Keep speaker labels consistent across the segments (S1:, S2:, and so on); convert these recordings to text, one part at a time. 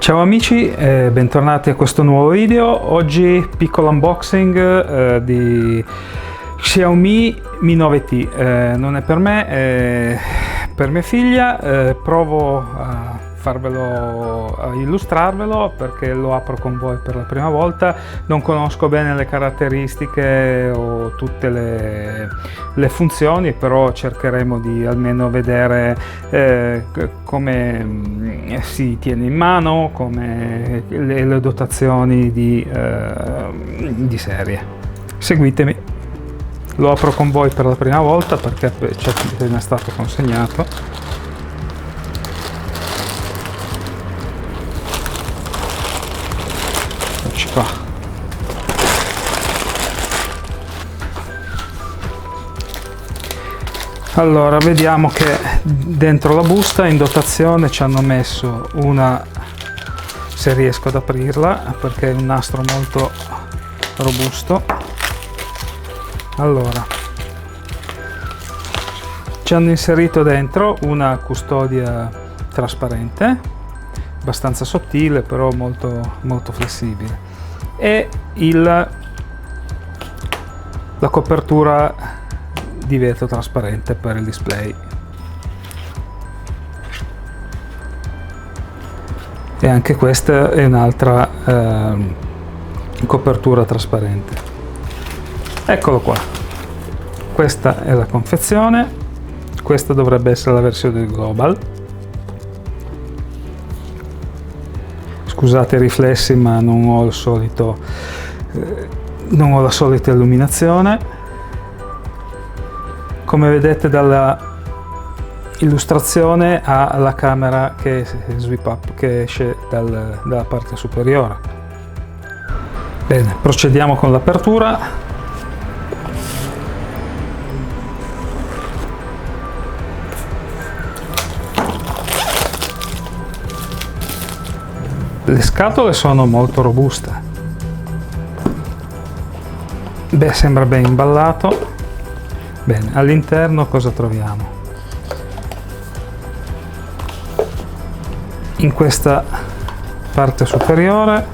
S1: Ciao amici, bentornati a questo nuovo video. Oggi piccolo unboxing di Xiaomi Mi 9T. Non è per me, è per mia figlia. Provo a illustrarvelo perché lo apro con voi per la prima volta. Non conosco bene le caratteristiche o tutte le funzioni, però cercheremo di almeno vedere come si tiene in mano, come le dotazioni di serie. Seguitemi, lo apro con voi per la prima volta perché ci è appena stato consegnato. Eccoci qua. Allora, vediamo che dentro la busta in dotazione ci hanno messo una, se riesco ad aprirla perché è un nastro molto robusto. Allora, ci hanno inserito dentro una custodia trasparente, abbastanza sottile però molto flessibile, e la copertura di vetro trasparente per il display, e anche questa è un'altra copertura trasparente. Eccolo qua, questa è la confezione, questa dovrebbe essere la versione global. Scusate i riflessi, ma non ho il solito non ho la solita illuminazione. Come vedete dalla illustrazione ha la camera che sweep up, che esce dalla parte superiore. Bene, procediamo con l'apertura. Le scatole sono molto robuste. Beh, sembra ben imballato. Bene, all'interno cosa troviamo? In questa parte superiore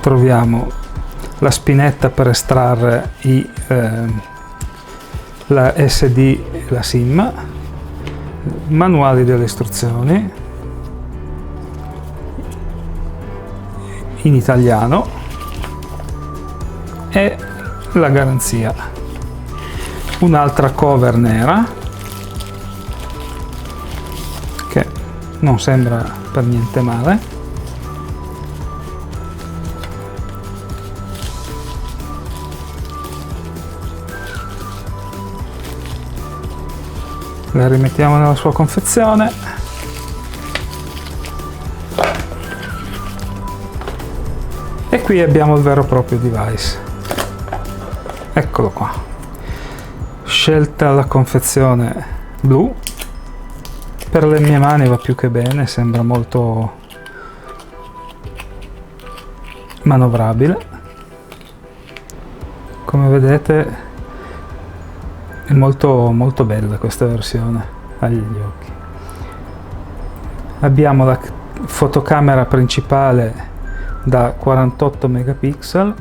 S1: troviamo la spinetta per estrarre la SD e la SIM, manuali delle istruzioni in italiano e la garanzia. Un'altra cover nera che non sembra per niente male. La rimettiamo nella sua confezione. E qui abbiamo il vero e proprio device. Eccolo qua. Scelta la confezione blu. Per le mie mani va più che bene, sembra molto manovrabile. Come vedete è molto bella questa versione agli occhi. Abbiamo la fotocamera principale da 48 megapixel.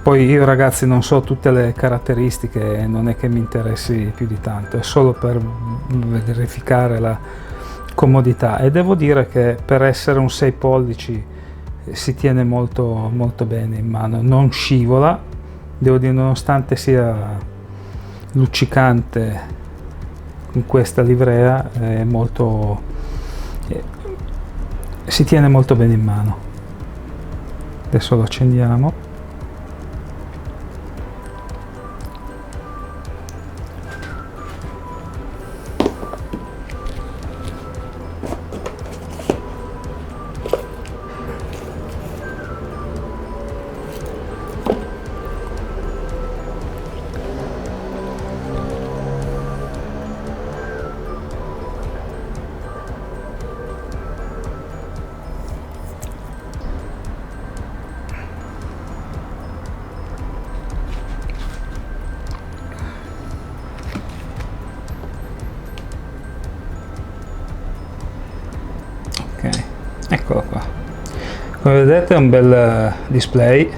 S1: Poi io, ragazzi, non so tutte le caratteristiche, non è che mi interessi più di tanto, è solo per verificare la comodità, e devo dire che per essere un 6 pollici si tiene molto bene in mano, non scivola, devo dire, nonostante sia luccicante con questa livrea, si tiene molto bene in mano. Adesso lo accendiamo. Come vedete è un bel display,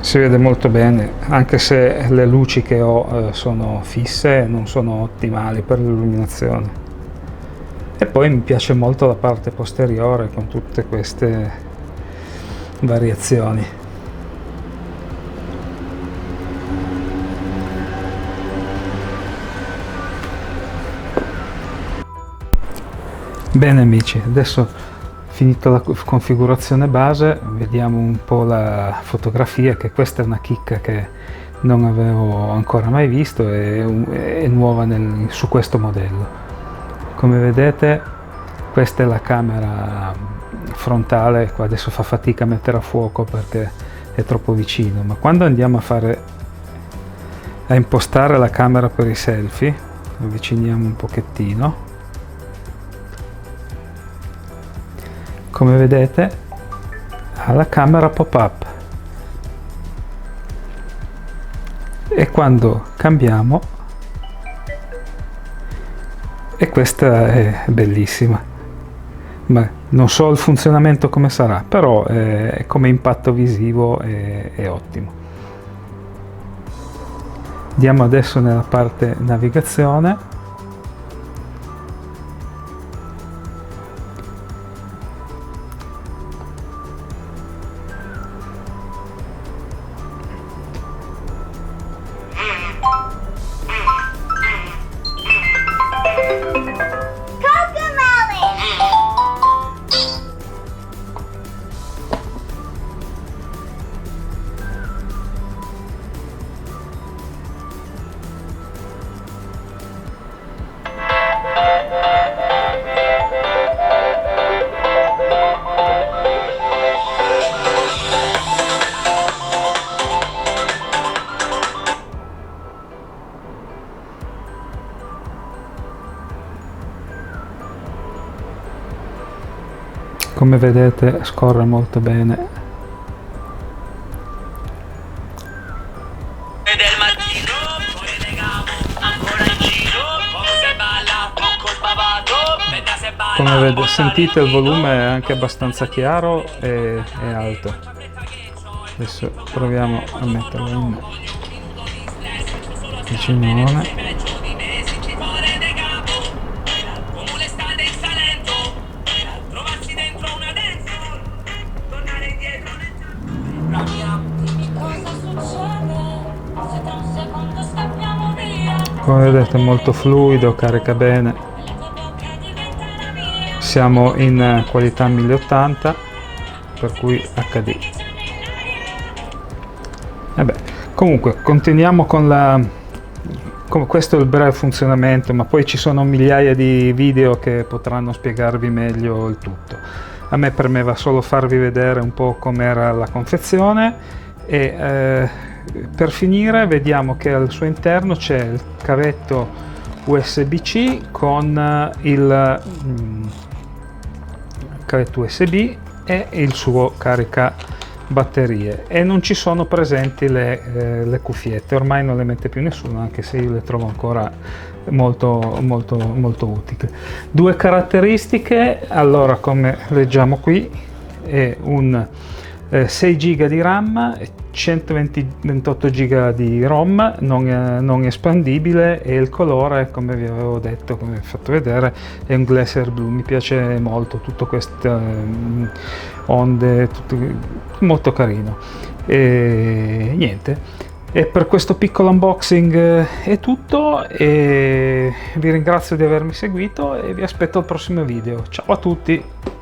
S1: si vede molto bene, anche se le luci che ho sono fisse e non sono ottimali per l'illuminazione. E poi mi piace molto la parte posteriore con tutte queste variazioni. Bene amici, adesso finita la configurazione base, vediamo un po' la fotografia, che questa è una chicca che non avevo ancora mai visto e è nuova su questo modello. Come vedete questa è la camera frontale, qua adesso fa fatica a mettere a fuoco perché è troppo vicino, ma quando andiamo a impostare la camera per i selfie, avviciniamo un pochettino. Come vedete ha la camera pop-up e quando cambiamo, e questa è bellissima, ma non so il funzionamento come sarà, però come impatto visivo è ottimo. Andiamo adesso nella parte navigazione. Come vedete scorre molto bene. Come sentite il volume è anche abbastanza chiaro e alto. Adesso proviamo a metterlo in vicinone. Come vedete è molto fluido, carica bene. Siamo in qualità 1080, per cui HD. Vabbè, comunque continuiamo con questo è il breve funzionamento, ma poi ci sono migliaia di video che potranno spiegarvi meglio il tutto. A me premeva solo farvi vedere un po' com'era la confezione e per finire vediamo che al suo interno c'è il cavetto USB-C con il cavetto USB e il suo carica batterie, e non ci sono presenti le cuffiette, ormai non le mette più nessuno, anche se io le trovo ancora molto utili. Due caratteristiche, allora, come leggiamo qui, è un 6 GB di RAM, 128 GB di ROM non espandibile, e il colore, come vi avevo detto, come vi ho fatto vedere, è un glacier blu. Mi piace molto tutto queste onde, molto carino. E niente, e per questo piccolo unboxing è tutto, e vi ringrazio di avermi seguito e vi aspetto al prossimo video. Ciao a tutti!